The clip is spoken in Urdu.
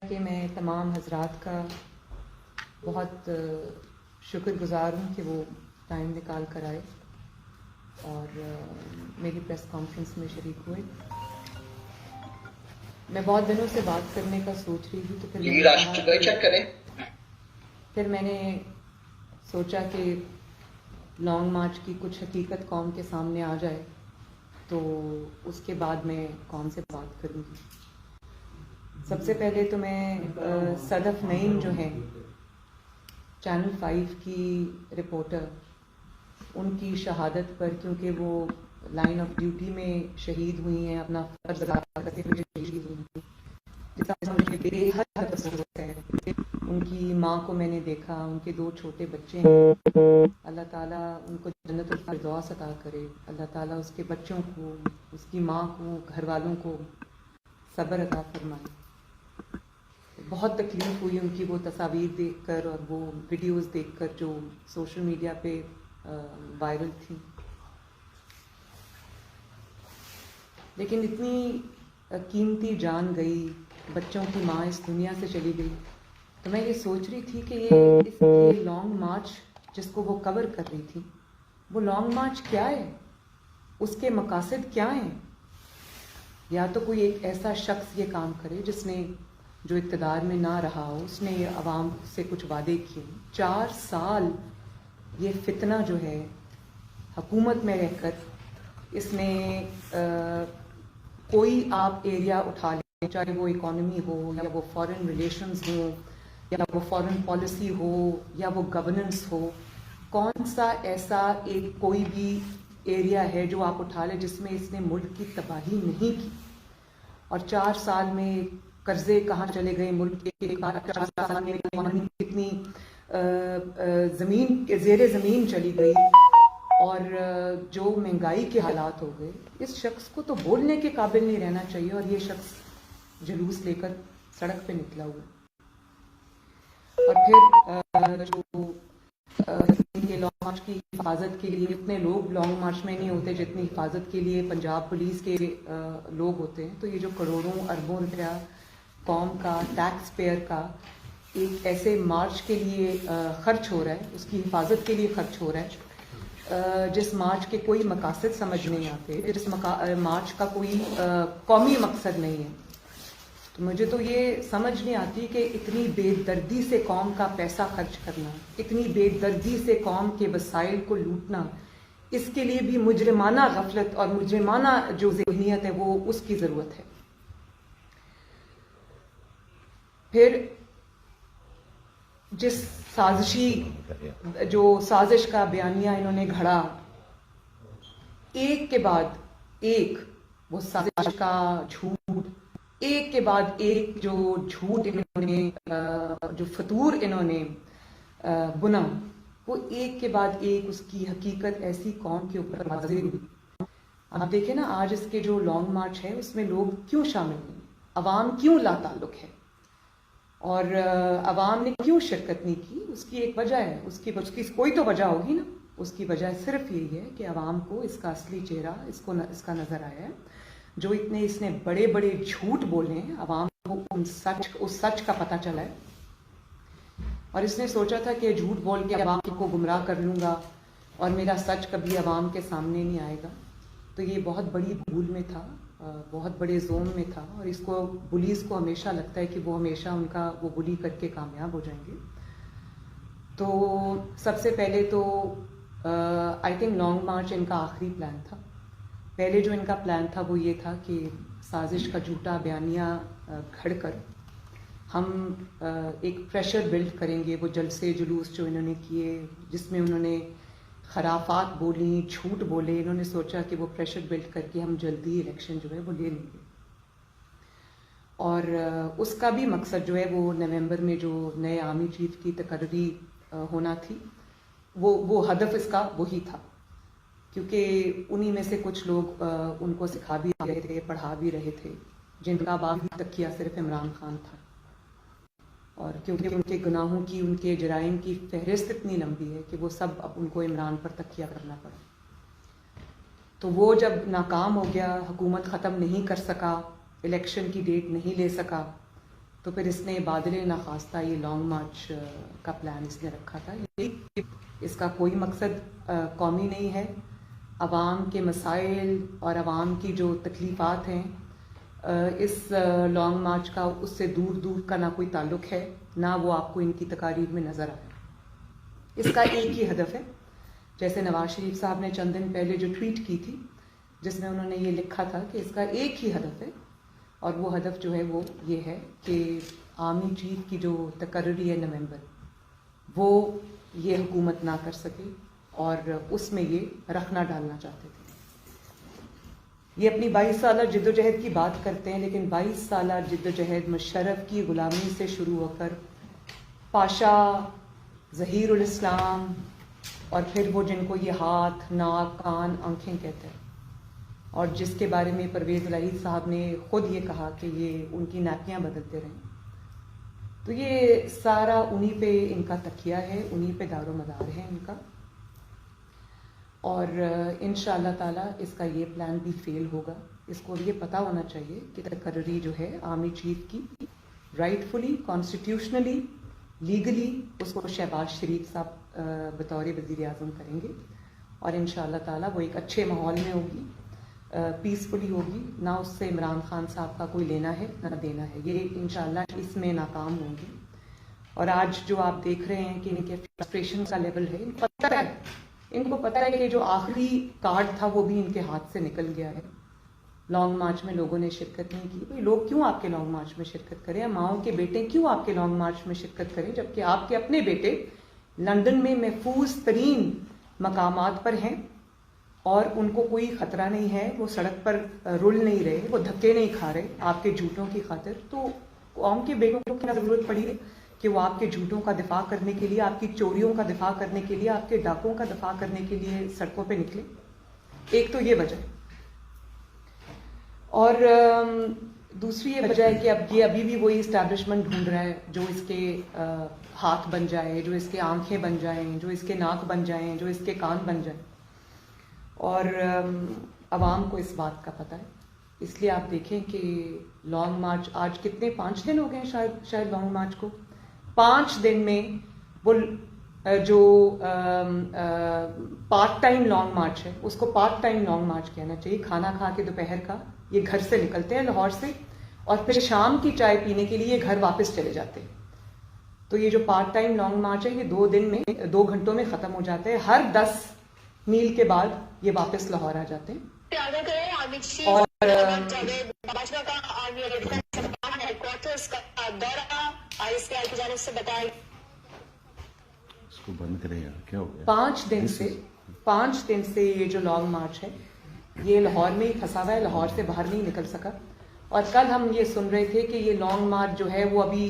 کہ میں تمام حضرات کا بہت شکر گزار ہوں کہ وہ ٹائم نکال کر آئے اور میری پریس کانفرنس میں شریک ہوئے. میں بہت دنوں سے بات کرنے کا سوچ رہی تھی، تو پھر میں نے سوچا کہ لانگ مارچ کی کچھ حقیقت قوم کے سامنے آ جائے تو اس کے بعد میں کون سے بات کروں گی. سب سے پہلے تو میں صدف نعیم جو ہیں چینل 5 کی رپورٹر، ان کی شہادت پر، کیونکہ وہ لائن آف ڈیوٹی میں شہید ہوئی ہیں، اپنا فرض ادا کرتے ہوئے شہید ہوئی ہیں، جس کا مجھے بے حد افسوس ہے. ان کی ماں کو میں نے دیکھا، ان کے 2 چھوٹے بچے ہیں. اللہ تعالیٰ ان کو جنت الفردوس عطا کرے. اللہ تعالیٰ اس کے بچوں کو، اس کی ماں کو، گھر والوں کو صبر عطا فرمائے. بہت تکلیف ہوئی ان کی وہ تصاویر دیکھ کر اور وہ ویڈیوز دیکھ کر جو سوشل میڈیا پہ وائرل تھی. لیکن اتنی قیمتی جان گئی، بچوں کی ماں اس دنیا سے چلی گئی. تو میں یہ سوچ رہی تھی کہ یہ لانگ مارچ جس کو وہ کور کر رہی تھی، وہ لانگ مارچ کیا ہے، اس کے مقاصد کیا ہیں. یا تو کوئی ایک ایسا شخص یہ کام کرے جس نے، جو اقتدار میں نہ رہا ہو، اس نے عوام سے کچھ وعدے کیے. 4 سال یہ فتنہ جو ہے حکومت میں رہ کر، اس نے کوئی آپ ایریا اٹھا لیں، چاہے وہ اکانومی ہو یا وہ فارن ریلیشنز ہو یا وہ فارن پالیسی ہو یا وہ گورننس ہو، کون سا ایسا ایک کوئی بھی ایریا ہے جو آپ اٹھا لیں جس میں اس نے ملک کی تباہی نہیں کی. اور 4 سال میں قرضے کہاں چلے گئے ملک کے، 4 سال میں اکانومی کتنی زمین زیر زمین چلی گئی اور جو مہنگائی کے حالات ہو گئے. اس شخص کو تو بولنے کے قابل نہیں رہنا چاہیے، اور یہ شخص جلوس لے کر سڑک پہ نکلا ہوا. اور پھر جو لانگ مارچ کی حفاظت کے لیے اتنے لوگ لانگ مارچ میں نہیں ہوتے جتنی حفاظت کے لیے پنجاب پولیس کے لوگ ہوتے ہیں. تو یہ جو کروڑوں اربوں روپیہ قوم کا، ٹیکس پیئر کا ایک ایسے مارچ کے لیے خرچ ہو رہا ہے، اس کی حفاظت کے لیے خرچ ہو رہا ہے، جس مارچ کے کوئی مقاصد سمجھ نہیں آتے، جس مارچ کا کوئی قومی مقصد نہیں ہے. تو مجھے تو یہ سمجھ نہیں آتی کہ اتنی بے دردی سے قوم کا پیسہ خرچ کرنا، اتنی بے دردی سے قوم کے وسائل کو لوٹنا، اس کے لیے بھی مجرمانہ غفلت اور مجرمانہ جو ذہنیت ہے وہ اس کی ضرورت ہے. پھر جس سازش کا بیانیہ انہوں نے گھڑا، ایک کے بعد ایک وہ سازش کا جھوٹ، ایک کے بعد ایک جو جھوٹ انہوں نے، جو فطور انہوں نے بنا، وہ ایک کے بعد ایک اس کی حقیقت ایسی قوم کے اوپر واضح ہوئی. آپ دیکھیں نا، آج اس کے جو لانگ مارچ ہے اس میں لوگ کیوں شامل ہیں، عوام کیوں لا تعلق ہے، اور عوام نے کیوں شرکت نہیں کی. اس کی ایک وجہ ہے، اس کی کوئی تو وجہ ہوگی نا. اس کی وجہ صرف یہی ہے کہ عوام کو اس کا اصلی چہرہ اس کا نظر آیا ہے. جو اس نے بڑے بڑے جھوٹ بولے ہیں، عوام کو اس سچ کا پتہ چلا ہے. اور اس نے سوچا تھا کہ جھوٹ بول کے عوام کو گمراہ کر لوں گا اور میرا سچ کبھی عوام کے سامنے نہیں آئے گا. تو یہ بہت بڑی بھول میں تھا، بہت بڑے زوم میں تھا. اور اس کو پولیس کو ہمیشہ لگتا ہے کہ وہ ہمیشہ ان کا وہ بلی کر کے کامیاب ہو جائیں گے. تو سب سے پہلے تو آئی تھنک لانگ مارچ ان کا آخری پلان تھا. پہلے جو ان کا پلان تھا وہ یہ تھا کہ سازش کا جھوٹا بیانیہ گھڑ کر ہم ایک پریشر بلڈ کریں گے. وہ جلسے جلوس جو انہوں نے کیے، جس میں انہوں نے خرافات بولی، جھوٹ بولے، انہوں نے سوچا کہ وہ پریشر بلڈ کر کے ہم جلدی الیکشن جو ہے وہ لے لیں گے. اور اس کا بھی مقصد جو ہے وہ نومبر میں جو نئے آرمی چیف کی تقرری ہونا تھی، وہ ہدف اس کا وہی تھا. کیونکہ انہی میں سے کچھ لوگ ان کو سکھا بھی رہے تھے، پڑھا بھی رہے تھے، جن کا باقی تکیہ صرف عمران خان تھا. اور کیونکہ ان کے گناہوں کی، ان کے جرائم کی فہرست اتنی لمبی ہے کہ وہ سب اب ان کو عمران پر تکیہ کرنا پڑا. تو وہ جب ناکام ہو گیا، حکومت ختم نہیں کر سکا، الیکشن کی ڈیٹ نہیں لے سکا، تو پھر اس نے بادل نخواستہ یہ لانگ مارچ کا پلان اس نے رکھا تھا. اس کا کوئی مقصد قومی نہیں ہے. عوام کے مسائل اور عوام کی جو تکلیفات ہیں اس لانگ مارچ کا اس سے دور دور کا نہ کوئی تعلق ہے، نہ وہ آپ کو ان کی تقاریر میں نظر آئے. اس کا ایک ہی ہدف ہے، جیسے نواز شریف صاحب نے چند دن پہلے جو ٹویٹ کی تھی جس میں انہوں نے یہ لکھا تھا کہ اس کا ایک ہی ہدف ہے، اور وہ ہدف جو ہے وہ یہ ہے کہ آرمی چیف کی جو تقرری ہے نومبر وہ یہ حکومت نہ کر سکے، اور اس میں یہ رخنا ڈالنا چاہتے تھے. یہ اپنی 22 سالہ جد و جہد کی بات کرتے ہیں، لیکن 22 سالہ جد و جہد مشرف کی غلامی سے شروع ہو کر پاشا، ظہیر الاسلام، اور پھر وہ جن کو یہ ہاتھ، ناک، کان، آنکھیں کہتے ہیں، اور جس کے بارے میں پرویز الہی صاحب نے خود یہ کہا کہ یہ ان کی ناکیاں بدلتے رہیں. تو یہ سارا انہی پہ ان کا تکیہ ہے، انہی پہ دار و مدار ہے ان کا. اور انشاءاللہ تعالی اس کا یہ پلان بھی فیل ہوگا. اس کو یہ پتہ ہونا چاہیے کہ تقرری جو ہے آرمی چیف کی رائٹ فلی، کانسٹیٹیوشنلی، لیگلی اس کو شہباز شریف صاحب بطور وزیر اعظم کریں گے، اور انشاءاللہ تعالی وہ ایک اچھے ماحول میں ہوگی، پیسفلی ہوگی. نہ اس سے عمران خان صاحب کا کوئی لینا ہے نہ دینا ہے. یہ انشاءاللہ اس میں ناکام ہوں گے. اور آج جو آپ دیکھ رہے ہیں کہ ان کے فرسٹریشن کا لیول ہے، ان کو پتہ ہے کہ جو آخری کارڈ تھا وہ بھی ان کے ہاتھ سے نکل گیا ہے. لانگ مارچ میں لوگوں نے شرکت نہیں کی. بھئی لوگ کیوں آپ کے لانگ مارچ میں شرکت کریں؟ ماؤں کے بیٹے کیوں آپ کے لانگ مارچ میں شرکت کریں جبکہ آپ کے اپنے بیٹے لندن میں محفوظ ترین مقامات پر ہیں اور ان کو کوئی خطرہ نہیں ہے، وہ سڑک پر رل نہیں رہے، وہ دھکے نہیں کھا رہے آپ کے جھوٹوں کی خاطر. تو قوم کے بیٹوں کو کیا ضرورت پڑی ہے کہ وہ آپ کے جھوٹوں کا دفاع کرنے کے لیے، آپ کی چوریوں کا دفاع کرنے کے لیے، آپ کے ڈاکوں کا دفاع کرنے کے لیے سڑکوں پہ نکلے؟ ایک تو یہ وجہ ہے. اور دوسری یہ وجہ ہے کہ اب یہ ابھی بھی وہی اسٹیبلشمنٹ ڈھونڈ رہا ہے جو اس کے ہاتھ بن جائے، جو اس کے آنکھیں بن جائیں، جو اس کے ناک بن جائیں، جو اس کے کان بن جائیں. اور عوام کو اس بات کا پتہ ہے. اس لیے آپ دیکھیں کہ لانگ مارچ آج کتنے 5 دن ہو گئے ہیں شاید لانگ مارچ کو. 5 دن میں وہ جو پارٹ ٹائم لانگ مارچ ہے اس کو پارٹ ٹائم لانگ مارچ کہنا چاہیے. کھانا کھا کے دوپہر کا یہ گھر سے نکلتے ہیں لاہور سے، اور پھر شام کی چائے پینے کے لیے یہ گھر واپس چلے جاتے ہیں. تو یہ جو پارٹ ٹائم لانگ مارچ ہے یہ 2 دن میں 2 گھنٹوں میں ختم ہو جاتے ہیں. ہر 10 میل کے بعد یہ واپس لاہور آ جاتے ہیں. اور اس کو بند کریں یار، کیا ہو گیا؟ 5 دن سے یہ جو لانگ مارچ ہے یہ لاہور میں ہی پھنسا ہوا ہے، لاہور سے باہر نہیں نکل سکا. اور کل ہم یہ سن رہے تھے کہ یہ لانگ مارچ جو ہے وہ ابھی